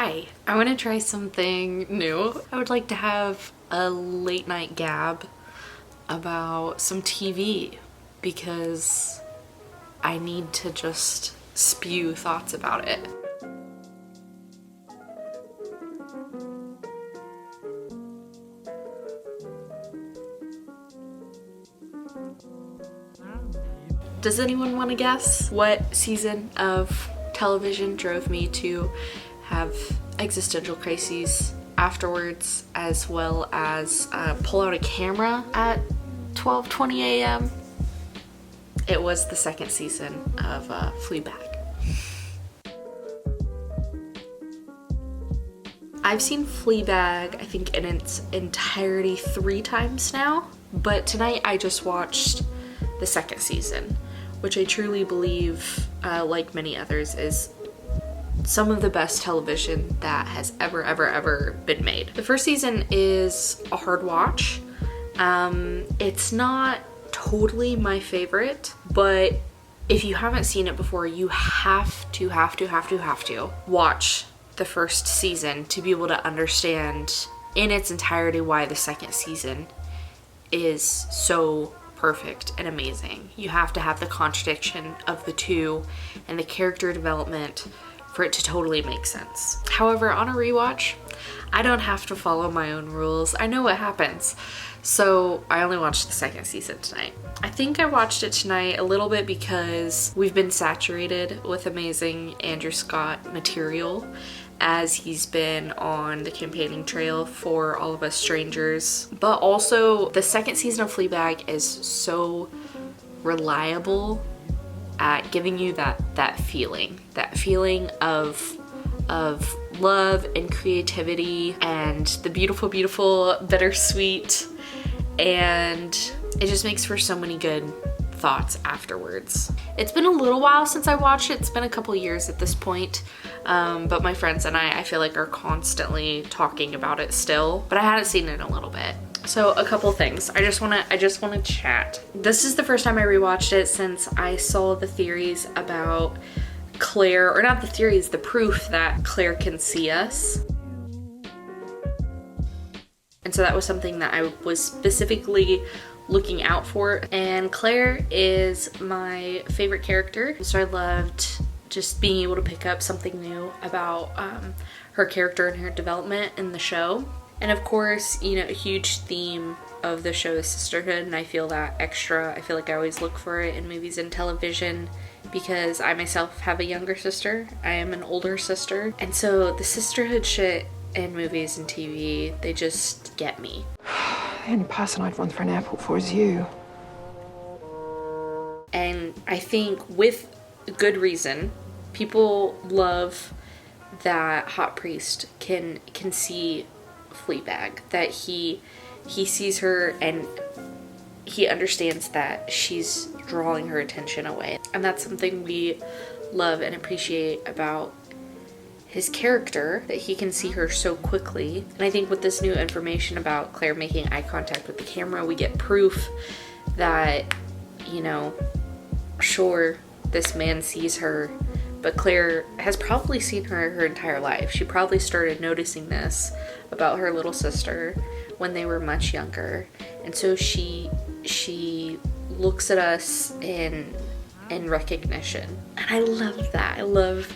Hi, I want to try something new. I would like to have a late night gab about some TV because I need to just spew thoughts about it. Does anyone want to guess what season of television drove me to have existential crises afterwards, as well as pull out a camera at 12:20 a.m.? It was the second season of Fleabag. I've seen Fleabag, I think, in its entirety 3 times now, but tonight I just watched the second season, which I truly believe, like many others, is some of the best television that has ever been made. The first season is a hard watch. It's not totally my favorite, but if you haven't seen it before, you have to watch the first season to be able to understand in its entirety why the second season is so perfect and amazing. You have to have the contradiction of the two and the character development for it to totally make sense. However, on a rewatch, I don't have to follow my own rules. I know what happens. So I only watched the second season tonight. I think I watched it tonight a little bit because we've been saturated with amazing Andrew Scott material as he's been on the campaigning trail for All of Us Strangers. But also, the second season of Fleabag is so reliable at giving you that feeling of love and creativity and the beautiful bittersweet, and it just makes for so many good thoughts afterwards. It's been a little while since I watched it. It's been a couple years at this point, but my friends and I feel like are constantly talking about it still, but I hadn't seen it in a little bit. So a couple things. I just want to chat. This is the first time I rewatched it since I saw the theories about Claire, or not the theories, the proof that Claire can see us. And so that was something that I was specifically looking out for. And Claire is my favorite character. So I loved just being able to pick up something new about her character and her development in the show. And of course, you know, a huge theme of the show is sisterhood, and I feel that extra. I feel like I always look for it in movies and television because I myself have a younger sister. I am an older sister. And so the sisterhood shit in movies and TV, they just get me. The only person I'd run for an airport for is you. And I think with good reason, people love that Hot Priest can see Fleabag, that he sees her and he understands that she's drawing her attention away. And that's something we love and appreciate about his character, that he can see her so quickly. And I think with this new information about Claire making eye contact with the camera, we get proof that, you know, sure, this man sees her, but Claire has probably seen her entire life. She probably started noticing this about her little sister when they were much younger. And so she looks at us in recognition. And I love that. I love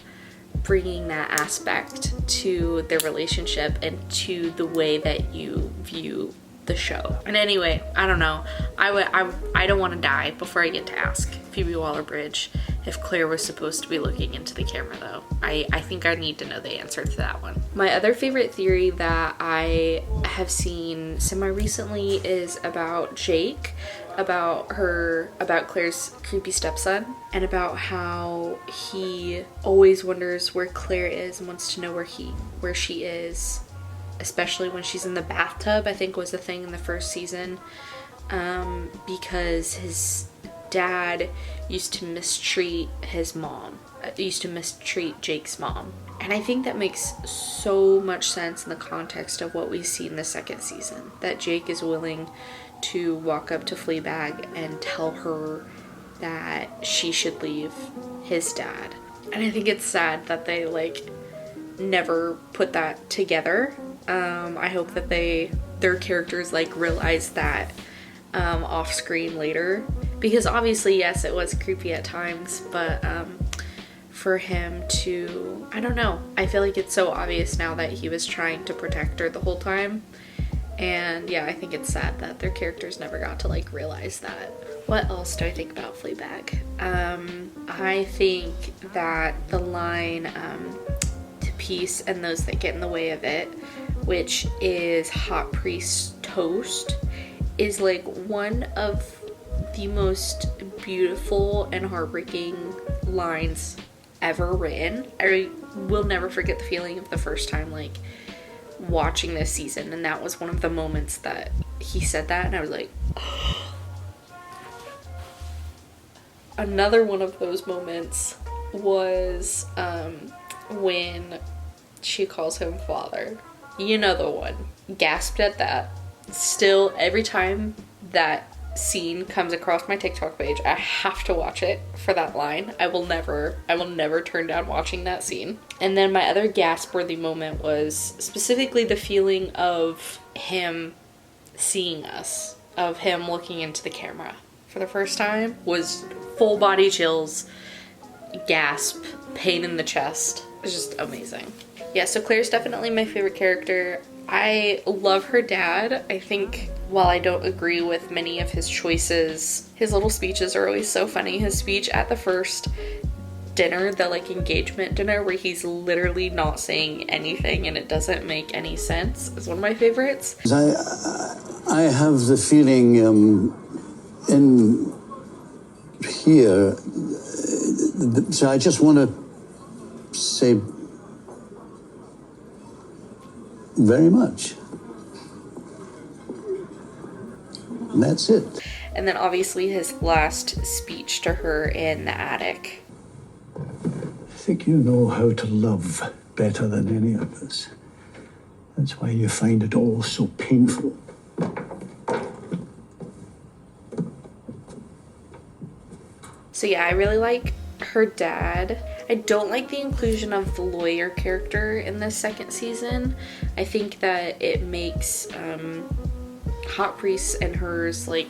bringing that aspect to their relationship and to the way that you view the show. And anyway, I don't know. I don't want to die before I get to ask Phoebe Waller-Bridge if Claire was supposed to be looking into the camera, though. I think I need to know the answer to that one. My other favorite theory that I have seen semi-recently is about Jake, about Claire's creepy stepson, and about how he always wonders where Claire is and wants to know where she is, especially when she's in the bathtub, I think was the thing in the first season, because his dad used to mistreat Jake's mom. And I think that makes so much sense in the context of what we see in the second season, that Jake is willing to walk up to Fleabag and tell her that she should leave his dad. And I think it's sad that they never put that together. I hope that their characters like realize that off screen later, because obviously yes, it was creepy at times, but for him to, I don't know, I feel like it's so obvious now that he was trying to protect her the whole time. And yeah, I think it's sad that their characters never got to like realize that. What else do I think about Fleabag? I think that the line to peace and those that get in the way of it, which is hot priest toast, is like one of the most beautiful and heartbreaking lines ever written. I will never forget the feeling of the first time like watching this season, and that was one of the moments that he said that and I was like another one of those moments was when she calls him father. You know the one. Gasped at that. Still, every time that scene comes across my TikTok page, I have to watch it for that line. I will never turn down watching that scene. And then my other gasp-worthy moment was specifically the feeling of him seeing us, of him looking into the camera for the first time, was full body chills, gasp, pain in the chest. It was just amazing. Yeah, so Claire's definitely my favorite character. I love her dad. I think while I don't agree with many of his choices, his little speeches are always so funny. His speech at the first dinner, the like engagement dinner, where he's literally not saying anything and it doesn't make any sense, is one of my favorites. I have the feeling in here, so I just want to say very much. And that's it. And then obviously his last speech to her in the attic. I think you know how to love better than any of us. That's why you find it all so painful. So yeah, I really like her dad. I don't like the inclusion of the lawyer character in this second season. I think that it makes Hot Priest and hers like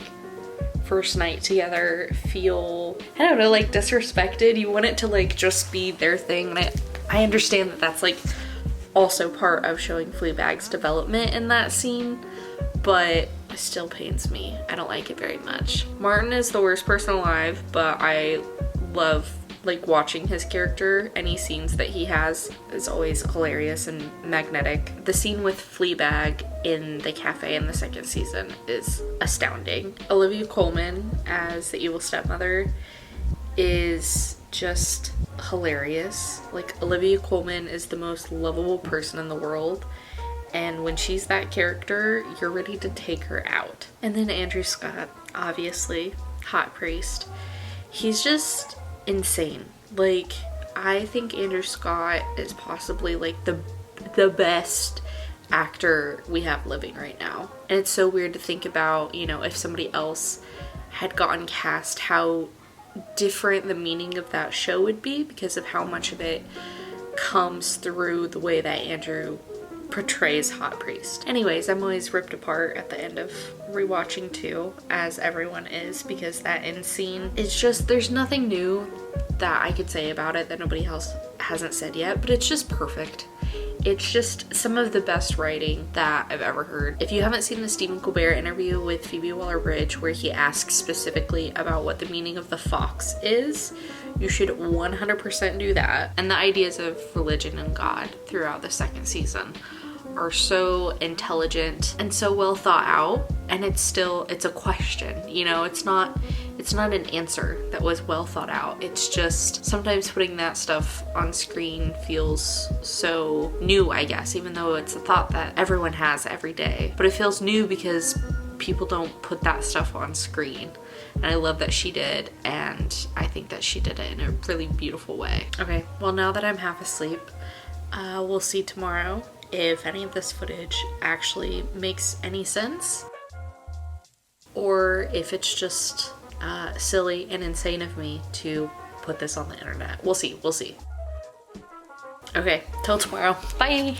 first night together feel, I don't know, like disrespected. You want it to like just be their thing, and I understand that that's like also part of showing Fleabag's development in that scene, but it still pains me. I don't like it very much. Martin is the worst person alive, but I love like watching his character. Any scenes that he has is always hilarious and magnetic. The scene with Fleabag in the cafe in the second season is astounding. Olivia Colman as the evil stepmother is just hilarious. Like, Olivia Colman is the most lovable person in the world, and when she's that character, you're ready to take her out. And then Andrew Scott, obviously, Hot Priest. He's just insane. Like, I think Andrew Scott is possibly like the best actor we have living right now. And it's so weird to think about, you know, if somebody else had gotten cast, how different the meaning of that show would be because of how much of it comes through the way that Andrew portrays Hot Priest. Anyways, I'm always ripped apart at the end of Rewatching 2, as everyone is, because that end scene is just, there's nothing new that I could say about it that nobody else hasn't said yet, but it's just perfect. It's just some of the best writing that I've ever heard. If you haven't seen the Stephen Colbert interview with Phoebe Waller-Bridge where he asks specifically about what the meaning of the fox is, you should 100% do that. And the ideas of religion and God throughout the second season are so intelligent and so well thought out, and it's a question, you know, it's not an answer that was well thought out. It's just sometimes putting that stuff on screen feels so new, I guess, even though it's a thought that everyone has every day, but it feels new because people don't put that stuff on screen. And I love that she did, and I think that she did it in a really beautiful way. Okay, well, now that I'm half asleep, we'll see tomorrow if any of this footage actually makes any sense, or if it's just silly and insane of me to put this on the internet. We'll see. Okay, till tomorrow. Bye.